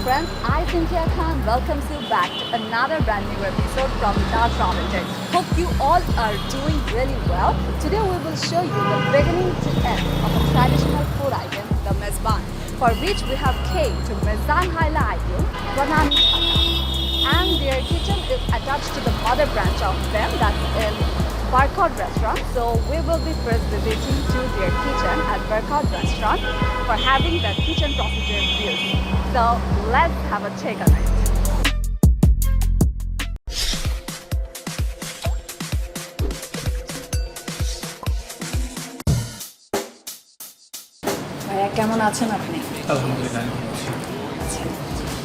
friends, I, Cynthia Khan, welcomes you back to another brand new episode from Tart. Hope you all are doing really well. Today we will show you the beginning to end of a traditional food item, the Mezban, for which we have came to Mezzan Haile Ayun, Banani, and their kitchen is attached to the mother branch of them, that's in Barcode Restaurant. So we will be first visiting to their kitchen at Barcode Restaurant for having the kitchen procedure views. So let's have a take on it. ভাইয়া কেমন আছেন আপনি? আলহামদুলিল্লাহ। আচ্ছা,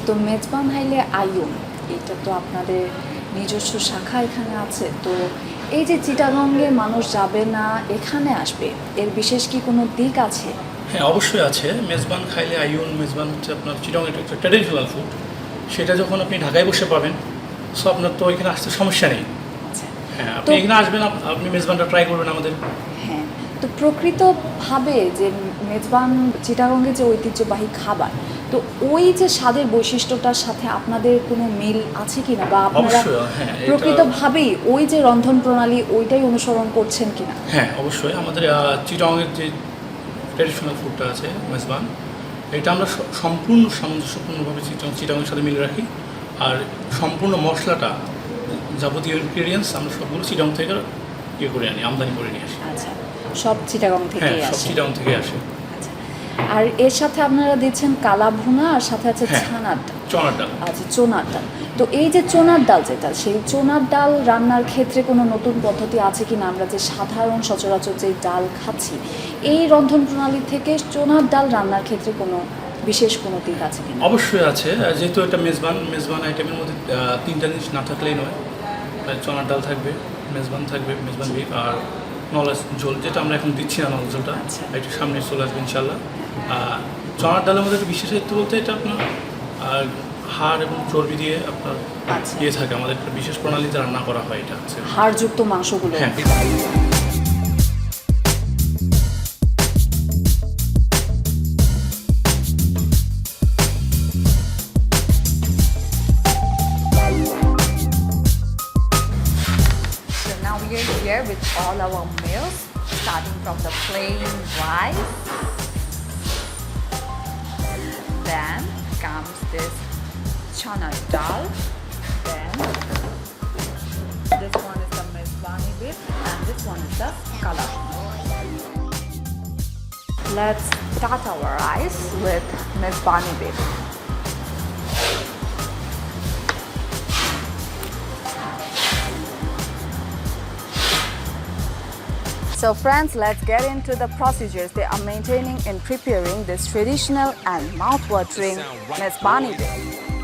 তো মেজবান হাইলে আয়ুন এটা তো আপনাদের নিজস্ব শাখা এখানে আছে, তো এই যে চিটাগংয়ের মানুষ যাবে না এখানে আসবে, এর বিশেষ কি কোনো দিক আছে? হ্যাঁ, অবশ্যই আছে। মেজবান খাইলে আইউন, মেজবান হচ্ছে আপনার চিটাগংয়ের একটা ট্র্যাডিশনাল ফুড। সেটা যখন আপনি ঢাকায় বসে পাবেন, সো আপনার তো এখানে আসতে সমস্যা নেই। আচ্ছা, হ্যাঁ, আপনি এখানে আসবেন, আপনি মেজবানটা ট্রাই করবেন আমাদের। হ্যাঁ, তো প্রকৃতভাবে যে মেজবান চিটাগংয়ের যে ঐতিহ্যবাহী খাবার, তো ওই যে স্বাদের বৈশিষ্ট্যটার সাথে আপনাদের কোনো মিল আছে কিনা, বা আপনারা প্রকৃতভাবেই ওই যে রন্ধন প্রণালী ওইটাই অনুসরণ করছেন কিনা? হ্যাঁ, অবশ্যই। আমাদের চিটাগংয়ের যে ট্র্যাডিশনাল ফুডটা আছে মেজবান, এটা আমরা সম্পূর্ণ সামঞ্জস্যপূর্ণভাবে চিটাগংয়ের সাথে মিলে রাখি। আর সম্পূর্ণ মশলাটা, যাবতীয় ইনগ্রিডিয়েন্টস আমরা সবগুলো চিটাগং থেকে করে আনি, আমদানি করে নিয়ে আসি। আচ্ছা, সব চিটাগং থেকে আসে? সব চিটাগং থেকে আসে। আর এর সাথে আপনারা দিচ্ছেন কালাভুনা, আর সাথে আছে চনার ডাল। আচ্ছা, চনার ডাল। তো এই যে চনার ডাল যেটা, সেই চনার ডাল রান্নার ক্ষেত্রে কোনো নতুন পদ্ধতি আছে কিনা? আমরা যে সাধারণ সচরাচর যে ডাল খাচ্ছি, এই রন্ধন প্রণালী থেকে চনার ডাল রান্নার ক্ষেত্রে কোনো বিশেষ কোনো দিক আছে কিনা? অবশ্যই আছে। যেহেতু এটা মেজবান আইটেমের মধ্যে তিনটা জিনিস না থাকলেই নয়। চনার ডাল থাকবে, মেজবান থাকবে, মেজবান বিফ, আর নলেজ ঝোল, যেটা আমরা এখন দিচ্ছি না, নলেজ ঝোলটা একটু সামনে চলে আসবে ইনশাল্লাহ। চনার ডালের মধ্যে একটা বিশেষত্ব বলতে, এটা আপনার হাড় এবং চর্বি দিয়ে আপনার ইয়ে থাকে, আমাদের একটা বিশেষ প্রণালীতে রান্না করা হয়। এটা হচ্ছে হাড়যুক্ত মাংসগুলো। হ্যাঁ। Here with all our meals, starting from the plain rice, then comes this CHHONAR DAL, then this one is the MEZBANI BEEF, and this one is the KALABHUNA. Let's start our rice with MEZBANI BEEF. So friends, let's get into the procedures they are maintaining in preparing this traditional and mouth-watering Mezbani beef.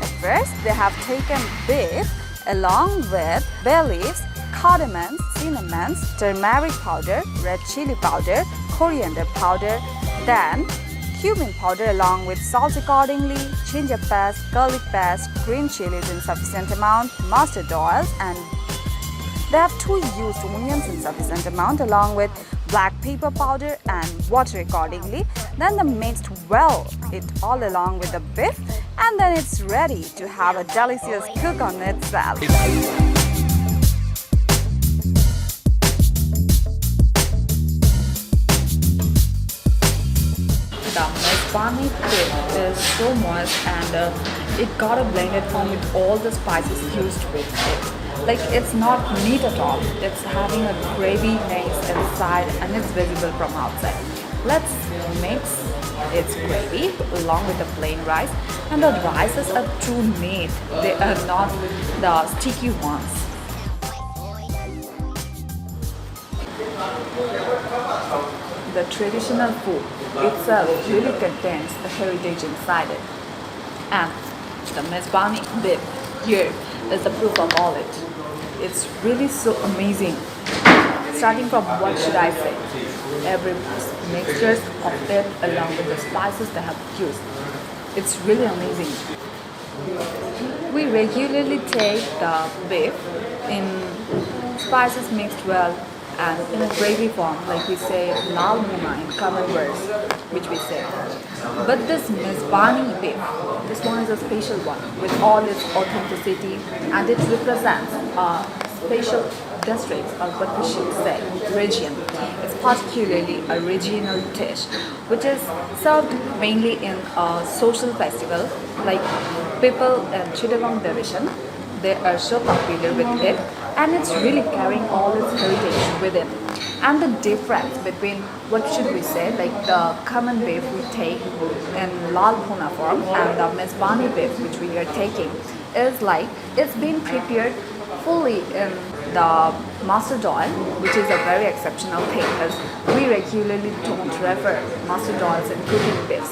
At first, they have taken beef along with bay leaves, cardamoms, cinnamons, turmeric powder, red chili powder, coriander powder, then cumin powder along with salt accordingly, ginger paste, garlic paste, green chilies in sufficient amount, mustard oils, and they have 2 used onions in sufficient amount along with black pepper powder and water accordingly. Then they mixed well it all along with the beef, and then it's ready to have a delicious cook on itself. The Mezbani beef is so moist, and it got a blended form with all the spices used with it. Like, it's not meat at all, it's having a gravy mix inside and it's visible from outside. Let's mix its gravy along with the plain rice, and the rices are true meat, they are not the sticky ones. The traditional food itself really contains the heritage inside it, and the Mezbani beef here is the proof of all it. It's really so amazing. Starting from, what should I say, every mixtures of it along with the spices they have used. It's really amazing. We regularly take the beef in spices mixed well and in a gravy form, like we say lal muna in common words, which we say. But this Mezbani beef, this one is a special one with all its authenticity, and it represents a special district, or what we should say, region. It's particularly a regional dish, which is served mainly in a social festival. Like people in Chittagong division, they are so popular with it, and it's really carrying all its heritage within. And the difference between, what should we say, like the common beef we take in KALABHUNA form and the Mezbani beef which we are taking is like it's been prepared fully in the mustard oil, which is a very exceptional thing as we regularly don't refer mustard oils in cooking beefs.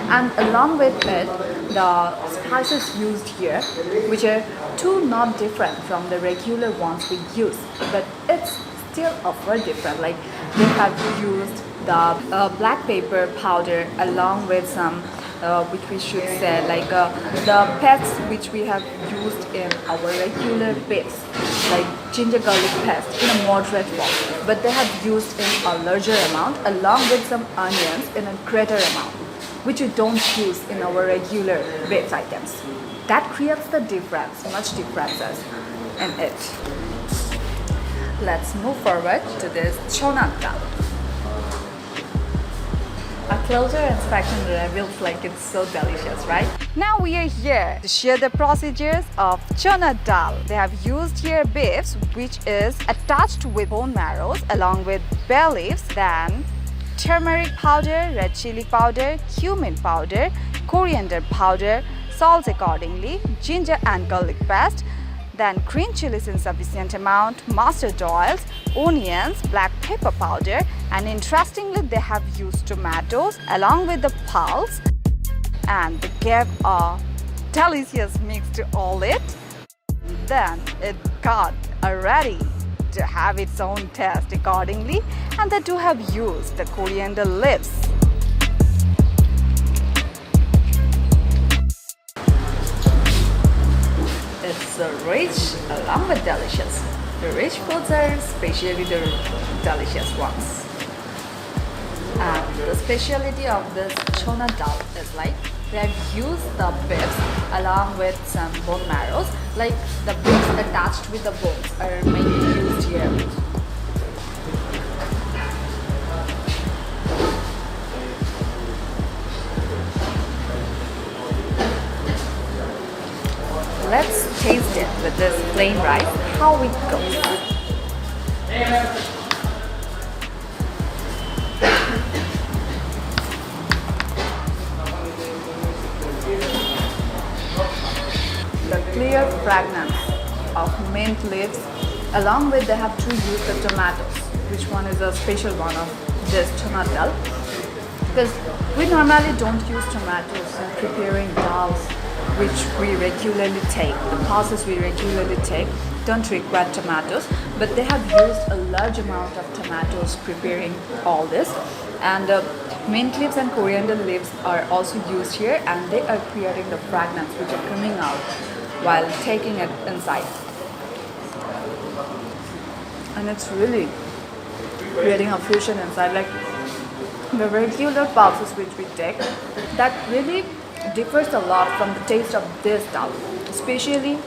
And along with it, the spices used here, which are too not different from the regular ones we use, but it's still offer different. Like they have used the black pepper powder along with some which we should say like the pests which we have used in our regular beefs, like ginger garlic paste in a moderate form, but they have used in a larger amount along with some onions in a greater amount, which we don't use in our regular beef items. That creates the difference, much differences in it. Let's move forward to this CHHONAR DAL. A closer inspection reveals like it's so delicious, right? Now we are here to share the procedures of CHHONAR DAL. They have used here beefs which is attached with bone marrows along with bay leaves, then turmeric powder, red chili powder, cumin powder, coriander powder, salt accordingly, ginger and garlic paste, then green chilies in sufficient amount, mustard oils, onions, black pepper powder, and interestingly they have used tomatoes along with the pulse, and they gave a delicious mix to all it. Then it got ready to have its own taste accordingly, and they do have used the coriander leaves. It's rich along with delicious. The rich foods are especially the delicious ones. And the speciality of this CHHONAR DAL is like they have used the beefs along with some bone marrows. Like the beefs attached with the bones are mainly used here. Let's taste it with this plain rice, how it goes. The clear fragrance of mint leaves, along with they have to use the tomatoes, which one is a special one of this CHHONAR DAL, because we normally don't use tomatoes in preparing dals which we regularly take. The process we regularly take don't require tomatoes, but they have used a large amount of tomatoes preparing all this. And mint leaves and coriander leaves are also used here, and they are creating the fragrance which are coming out while taking it inside. And it's really creating a fusion inside, like the regular pulses which we take, that really differs a lot from the taste of this dal, especially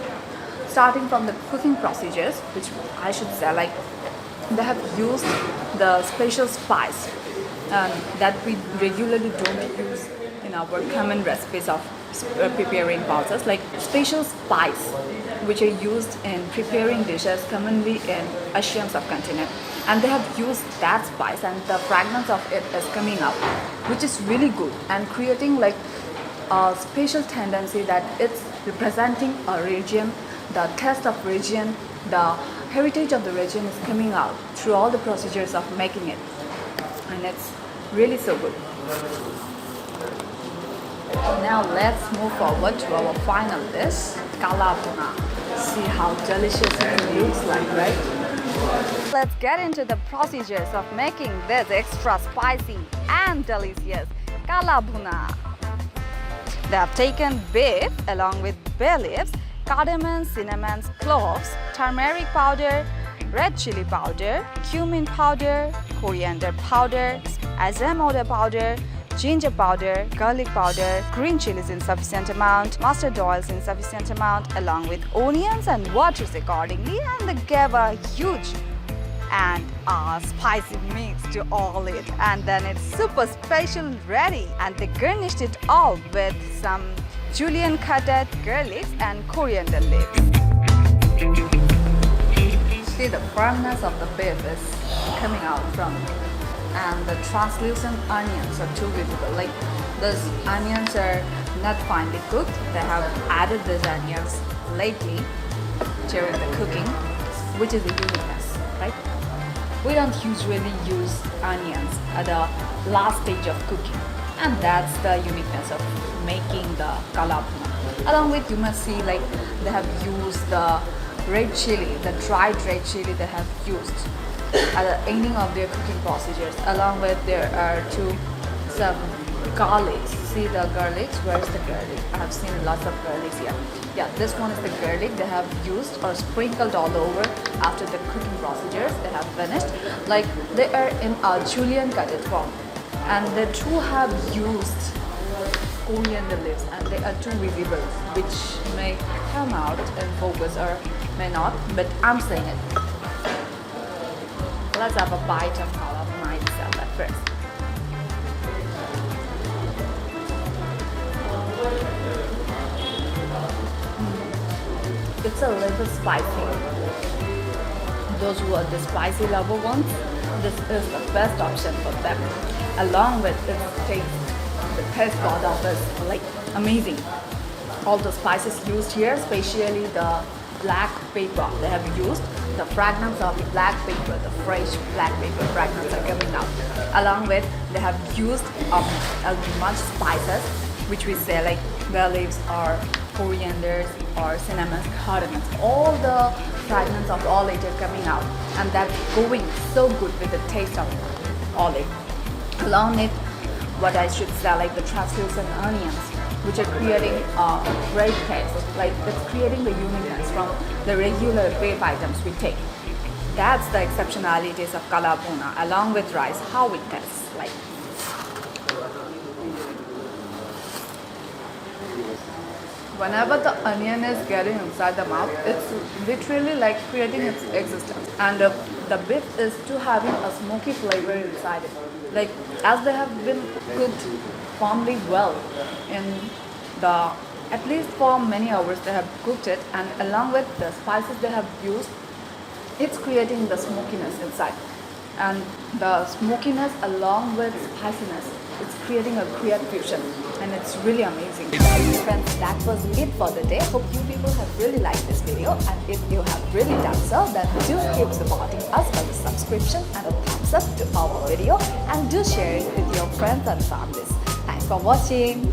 starting from the cooking procedures, which I should say like they have used the special spice that we regularly don't use in our common recipes of preparing pulses, like special spice which are used in preparing dishes commonly in Asian subcontinent, and they have used that spice and the fragrance of it is coming out, which is really good and creating like a special tendency that it's representing a region, the taste of region, the heritage of the region is coming out through all the procedures of making it, and it's really so good. Now let's move forward to our final dish, KALABHUNA. See how delicious it looks like, right? Let's get into the procedures of making this extra spicy and delicious KALABHUNA. They have taken beef along with bay leaves, cardamom, cinnamon, cloves, turmeric powder, red chili powder, cumin powder, coriander powder, azamota powder, ginger powder, garlic powder, green chilies in sufficient amount, mustard oils in sufficient amount, along with onions and waters accordingly, and they gave a huge and a spicy mix to all it, and then it's super special ready, and they garnished it all with some julienne cutted garlics and coriander leaves. See, the firmness of the beef is coming out from it, and the translucent onions are too visible. Like, those onions are not finely cooked. They have added these onions lately during the cooking, which is a uniqueness, right? We don't usually use onions at the last stage of cooking, and that's the uniqueness of making the KALABHUNA. Along with, you must see, like, they have used the red chili, the dried red chili they have used at the ending of their cooking procedures. Along with, there are some garlics. See the garlics? Where's the garlic? I have seen lots of garlics here. Yeah, this one is the garlic they have used or sprinkled all over after the cooking procedures they have finished. Like, they are in a julienne cutted form, and they too have used coriander leaves, and they are too visible, which may come out in focus or may not, but I'm saying it. Let's have a bite of KALABHUNA itself at first. It's a little spicy. Those who are the spicy lover ones, this is the best option for them. Along with its taste, the taste bud of it is like amazing. All the spices used here, especially the black pepper they have used, the fragrance of the black pepper, the fresh black pepper fragrance are coming out. Along with, they have used much spices, which we say like bay leaves or corianders or cinnamon, cardamom. All the fragrance of all it are coming out, and that's going so good with the taste of olive. Along with, what I should say, like the translucent onions, which are creating a great taste. Like, it's creating the uniqueness from the regular beef items we take. That's the exceptionalities of KALABHUNA, along with rice, how it tastes like. Whenever the onion is getting inside the mouth, it's literally like creating its existence. And the beef is too having a smoky flavor inside it. Like, as they have been cooked firmly well in the, at least for many hours they have cooked it, and along with the spices they have used, it's creating the smokiness inside. And the smokiness along with spiciness, it's creating a great fusion, and it's really amazing. Friends, that was it for the day. Hope you people have really liked this video, and if you have really done so, then do keep supporting us with a subscription and a thumbs up to our video, and do share it with your friends and families. Thanks for watching.